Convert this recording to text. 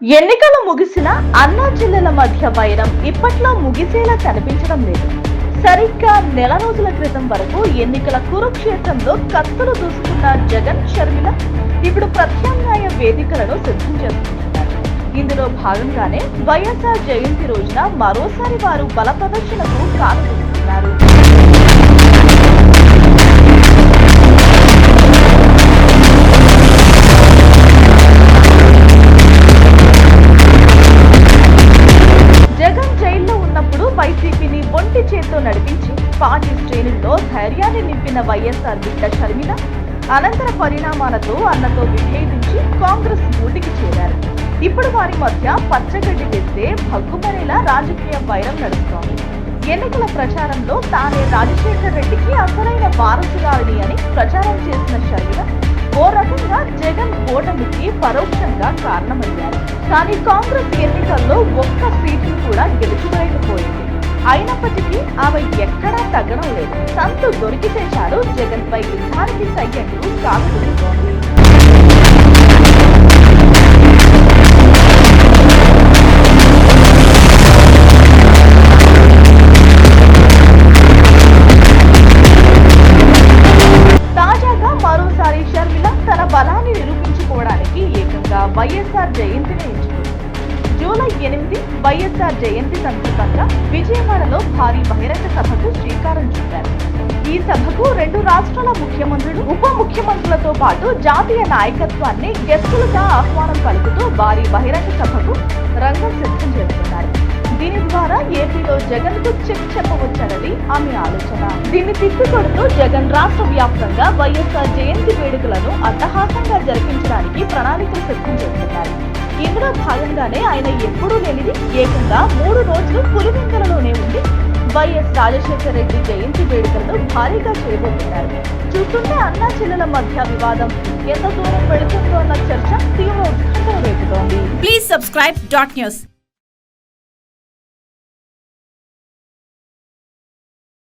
ఎన్నికలు ముగిసిన అన్నా చెల్లెల మధ్య వైరం ఇప్పట్లో ముగిసేలా కనిపించడం లేదు. సరిగ్గా నెల రోజుల క్రితం వరకు ఎన్నికల కురుక్షేత్రంలో కత్తులు దూసుకున్న జగన్ షర్మిల ఇప్పుడు ప్రత్యామ్నాయ వేదికలను సిద్ధం చేస్తున్నారు. ఇందులో భాగంగానే వైఎస్ఆర్ జయంతి రోజున మరోసారి వారు బల ప్రదర్శనకు కానుకుంటున్నారు. వైసీపీని ఒంటి చేత్తో నడిపించి పార్టీ శ్రేణుల్లో ధైర్యాన్ని నింపిన వైఎస్ఆర్ బిడ్డ షర్మిల అనంతర పరిణామాలతో అన్నతో విభేదించి కాంగ్రెస్ గూటికి చేరారు. ఇప్పుడు వారి మధ్య పచ్చగడ్డి వేస్తే భగ్గుమనేలా రాజకీయ వైరం నడుస్తోంది. ఎన్నికల ప్రచారంలో తానే రాజశేఖర్ రెడ్డికి అసలైన వారసురాలిని అని ప్రచారం చేసిన షర్మిల ఓ రకంగా జగన్ ఓటమికి పరోక్షంగా కారణమయ్యారు. కానీ కాంగ్రెస్ ఎన్నికల్లో ఒక్క సీటు కూడా గెలుచుకోలేకపోయింది. అయినప్పటికీ ఆమె ఎక్కడా తగ్గడం లేదు. సంతు దొరికితే చాలు జగన్ పై యుద్ధానికి సయ్యంటూ సాగుతోంది. తాజాగా మరోసారి షర్మిల తన బలాన్ని నిరూపించుకోవడానికి ఏకంగా వైఎస్ఆర్ జయంతిని ఎంచుకుంది. జూలై 8 వైఎస్ఆర్ జయంతి సందర్భంగా విజయవాడలో భారీ బహిరంగ సభకు శ్రీకారం చుట్టారు. ఈ సభకు 2 రాష్ట్రాల ముఖ్యమంత్రులు, ఉప ముఖ్యమంత్రులతో పాటు జాతీయ నాయకత్వాన్ని గెస్టులుగా ఆహ్వానం పలుకుతూ భారీ బహిరంగ సభకు రంగం సిద్ధం చేస్తున్నారు. దీని ద్వారా ఏపీలో జగన్ కు చెక్ చెప్పవచ్చన్నది ఆమె ఆలోచన. దీన్ని తిప్పికొడుతూ జగన్ రాష్ట్ర వ్యాప్తంగా వైఎస్ఆర్ జయంతి వేడుకలను అట్టహాసంగా జరిపించడానికి ప్రణాళికలు సిద్ధం చేస్తున్నారు. ఇందులో భాగంగానే ఆయన ఎప్పుడూ లేనిది ఏకంగా 3 రోజులు పులివెందులలోనే ఉండి వైఎస్ రాజశేఖర రెడ్డి జయంతి వేడుకలను భారీగా చేయబోతున్నారు. చూస్తుంటే అన్నా చెల్లెల మధ్య వివాదం ఎంత దూరం వెళుతుందో అన్న చర్చ తీవ్ర ఉత్కంఠ రేపుతోంది. Please subscribe .news.